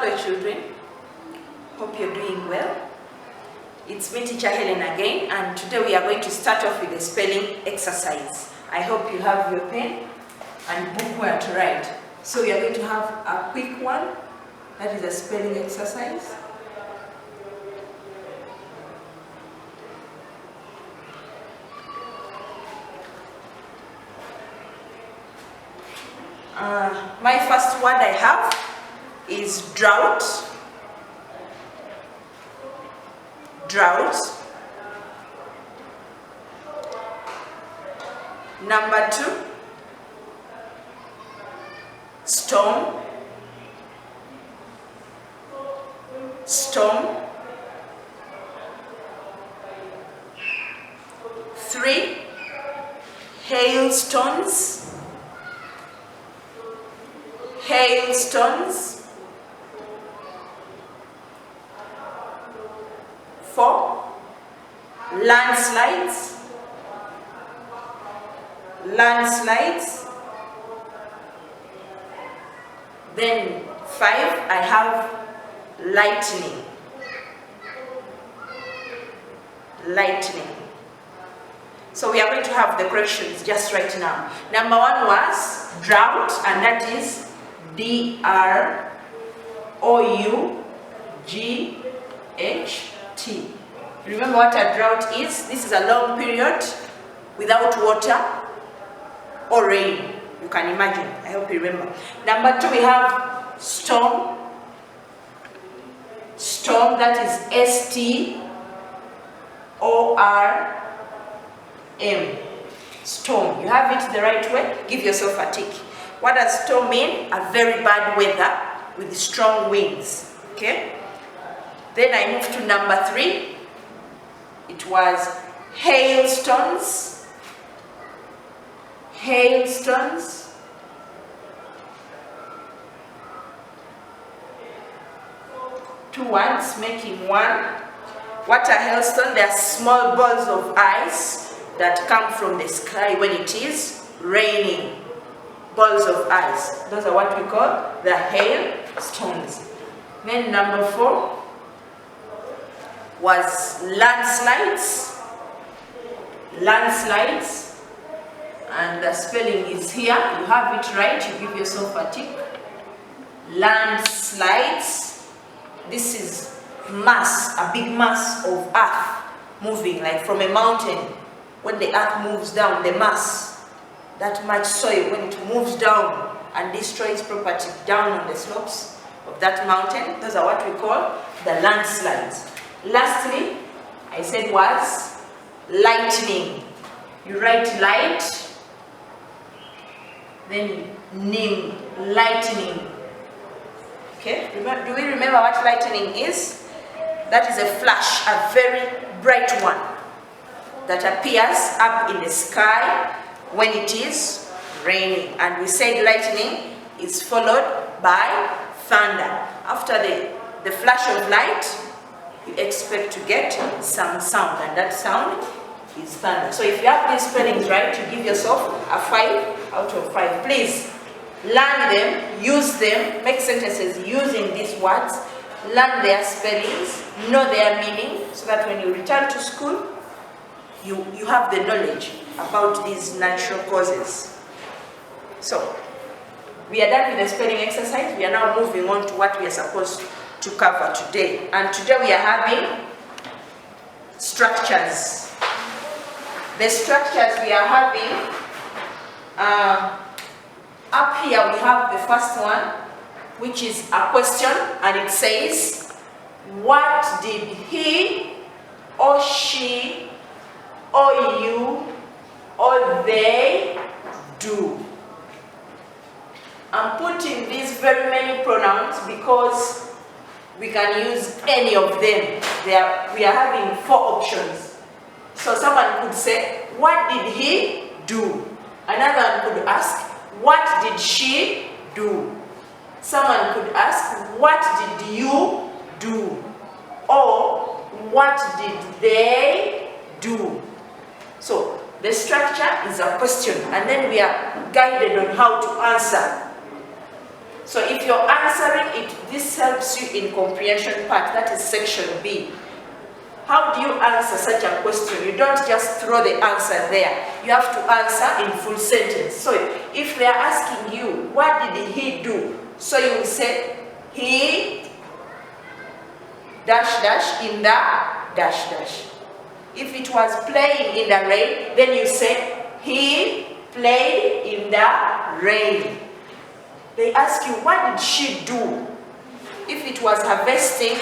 Hello children, hope you're doing well. It's me, teacher Helen again, and today we are going to start off with the spelling exercise. I hope you have your pen and book where to write. So we are going to have a quick one, that is a spelling exercise. My first word I have is drought. Drought. Number 2, storm. Storm. 3, hailstones. Hailstones. 4, landslides. Landslides. Then 5, I have lightning. Lightning. So we are going to have the corrections just right now. Number 1 was drought, and that is D-R-O-U-G-H-T. Remember what a drought is? This is a long period without water or rain. You can imagine. I hope you remember. Number 2, we have storm. Storm, that is S-T-O-R-M. Storm. You have it the right way. Give yourself a tick. What does storm mean? A very bad weather with strong winds. Okay? Then I move to number 3. It was hailstones. Hailstones. Two words making one. What are hailstones? They are small balls of ice that come from the sky when it is raining. Balls of ice. Those are what we call the hailstones. Then number 4 was landslides. Landslides. And the spelling is here. You have it right. You give yourself a tick. Landslides. This is mass, a big mass of earth moving, like from a mountain. When the earth moves down, the mass, that much soil, when it moves down and destroys property down on the slopes of that mountain, those are what we call the landslides. Lastly, I said was lightning. You write light, then ning, lightning. Okay, do we remember what lightning is? That is a flash, a very bright one that appears up in the sky when it is raining. And we said lightning is followed by thunder. After the flash of light, you expect to get some sound, and that sound is thunder. So if you have these spellings right, you give yourself a 5 out of 5. Please learn them, use them, make sentences using these words, learn their spellings, know their meaning, so that when you return to school, you have the knowledge about these natural causes. So, we are done with the spelling exercise. We are now moving on to what we are supposed to cover today. And today we are having structures. The structures we are having, up here we have the first one, which is a question, and it says, what did he or she or you or they do? I'm putting these very many pronouns because we can use any of them. We are having 4 options. So someone could say, what did he do? Another one could ask, what did she do? Someone could ask, what did you do? Or, what did they do? So, the structure is a question, and then we are guided on how to answer. So if you're answering it, this helps you in comprehension part, that is section B. How do you answer such a question? You don't just throw the answer there. You have to answer in full sentence. So if they are asking you, what did he do? So you will say, he dash dash in the dash dash. If it was playing in the rain, then you say, he played in the rain. They ask you, what did she do? If it was harvesting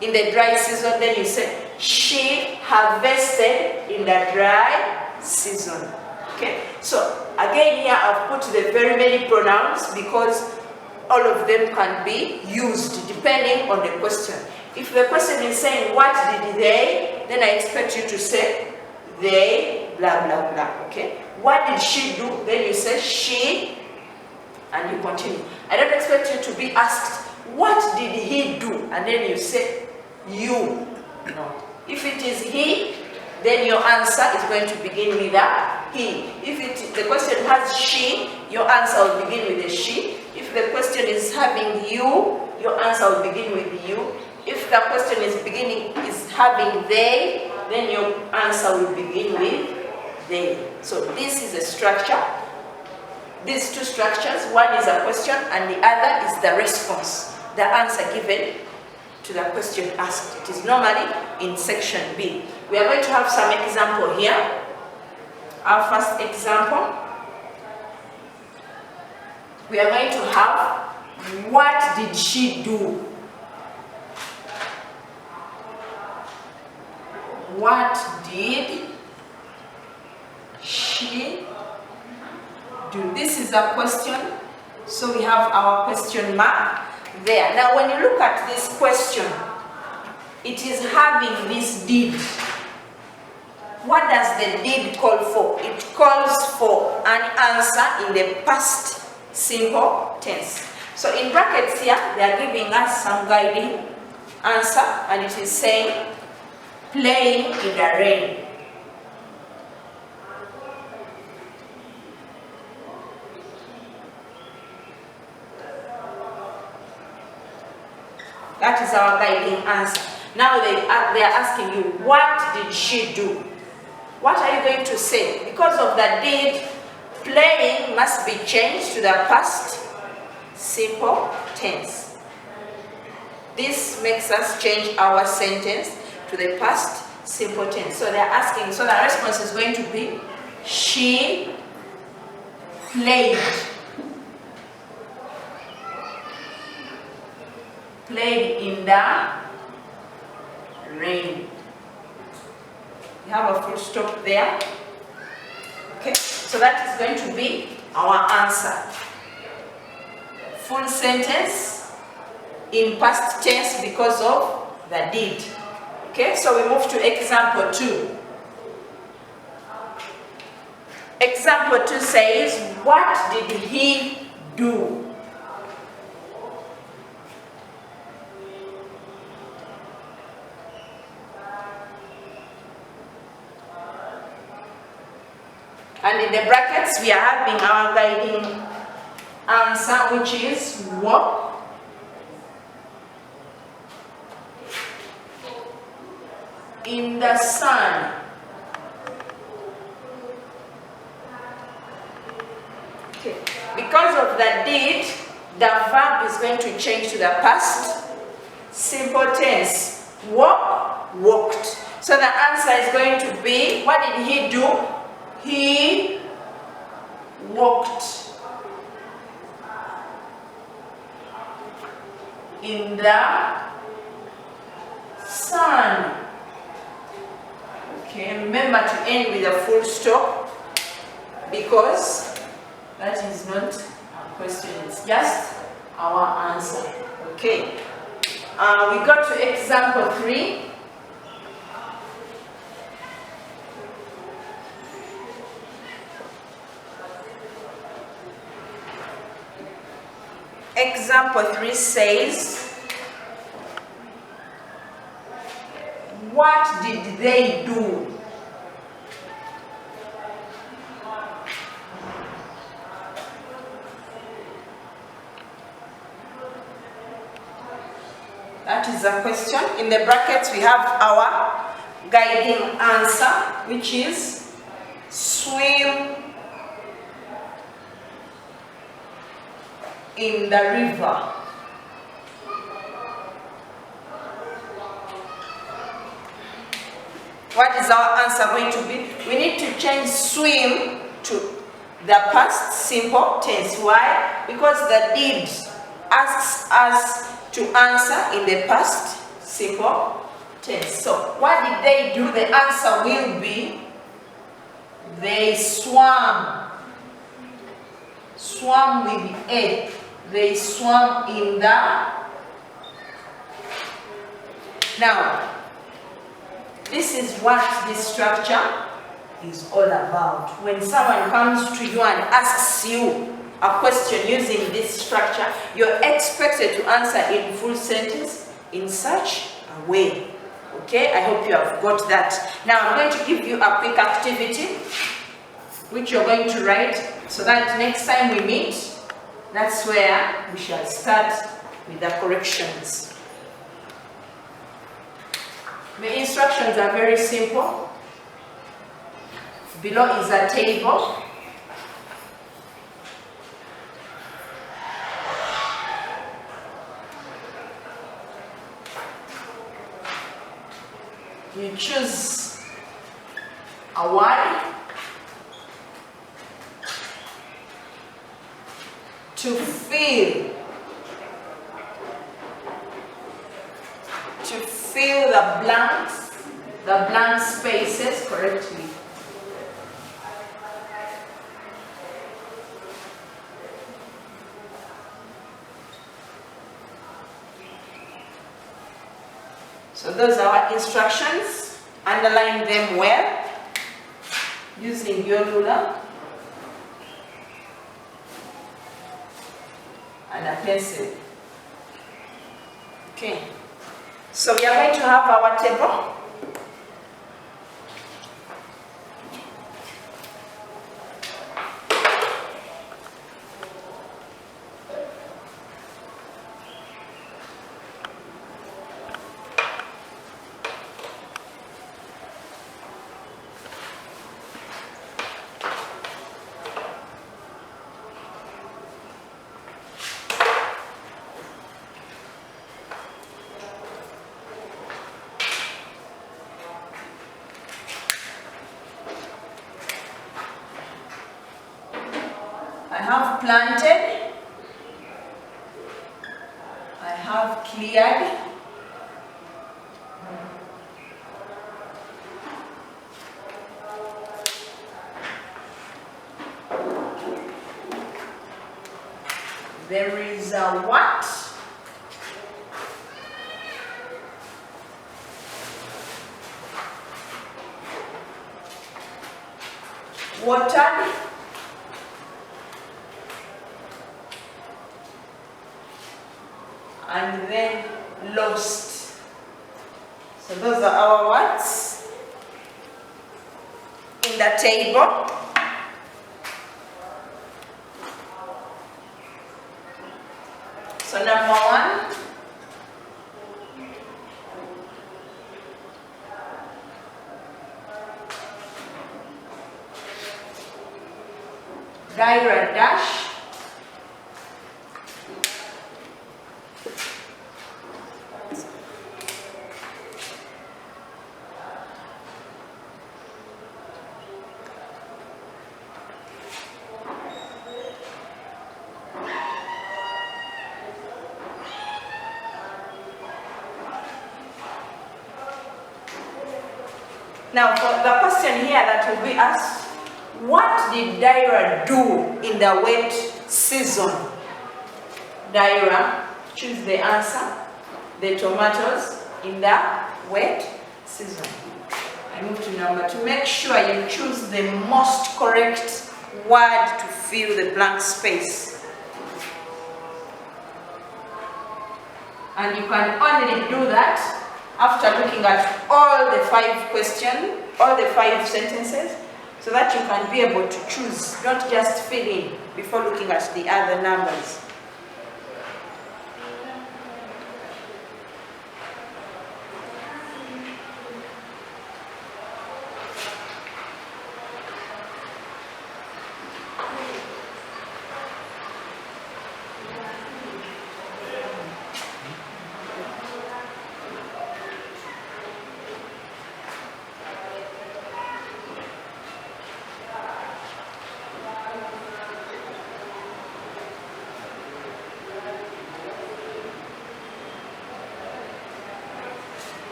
in the dry season, then you say, she harvested in the dry season. Okay, so again here I've put the very many pronouns because all of them can be used depending on the question. If the question is saying, what did they, then I expect you to say, they, blah, blah, blah, okay? What did she do? Then you say, she, and you continue. I don't expect you to be asked, what did he do? And then you say, you. No. If it is he, then your answer is going to begin with a he. If the question has she, your answer will begin with a she. If the question is having you, your answer will begin with you. If the question is having they, then your answer will begin with they. So this is a structure. These two structures, one is a question and the other is the response, the answer given to the question asked. It is normally in section B. We are going to have some example here. Our first example, we are going to have, what did she do? What did she do? This is a question, so we have our question mark there. Now when you look at this question, it is having this did. What does the did call for? It calls for an answer in the past simple tense. So in brackets here, they are giving us some guiding answer, and it is saying, playing in the rain. That is our guiding answer. Now they are asking you, what did she do? What are you going to say? Because of the did, playing must be changed to the past simple tense. This makes us change our sentence to the past simple tense. So they are asking, so the response is going to be, she played. Played in the rain. We have a full stop there. Okay, so that is going to be our answer. Full sentence in past tense because of the did. Okay, so we move to example 2. Example 2 says, what did he do? And in the brackets, we are having our guiding answer, which is walk. In the sun. Okay. Because of the did, the verb is going to change to the past simple tense. Walk, walked. So the answer is going to be, what did he do? He walked in the sun. Okay, remember to end with a full stop because that is not a question, it's just our answer. Okay, we go to example 3. Example 3 says, what did they do? That is the question. In the brackets we have our guiding answer, which is swim in the river. What is our answer going to be? We need to change swim to the past simple tense. Why? Because the did asks us to answer in the past simple tense. So what did they do? The answer will be they swam. Swam with A. They swam in the. Now, this is what this structure is all about. When someone comes to you and asks you a question using this structure, you're expected to answer in full sentence in such a way. Okay, I hope you have got that. Now I'm going to give you a quick activity which you're going to write so that next time we meet, that's where we shall start with the corrections. The instructions are very simple. Below is a table. You choose a word to fill the blanks, the blank spaces correctly. So those are our instructions. Underline them well using your ruler and a pencil. Okay. So we are going to have our table. I have planted, I have cleared, there is a what? Watered, and then lost. So those are our words in the table. So number one, Daira dash. Now for the question here that will be asked, what did Daira do in the wet season? Daira, choose the answer, the tomatoes in the wet season. I move to number two. Make sure you choose the most correct word to fill the blank space. And you can only do that after looking at all the 5 questions, all the 5 sentences, so that you can be able to choose. Don't just fill in before looking at the other numbers.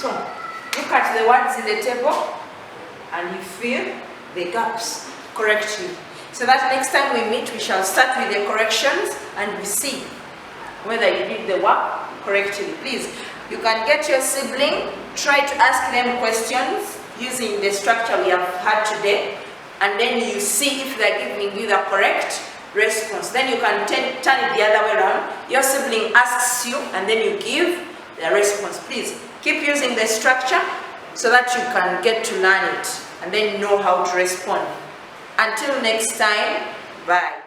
So look at the words in the table and you fill the gaps correctly. So that next time we meet, we shall start with the corrections and we see whether you did the work correctly. Please, you can get your sibling, try to ask them questions using the structure we have had today, and then you see if they're giving you the correct response. Then you can turn it the other way around. Your sibling asks you and then you give the response. Please keep using the structure so that you can get to learn it and then know how to respond. Until next time, bye.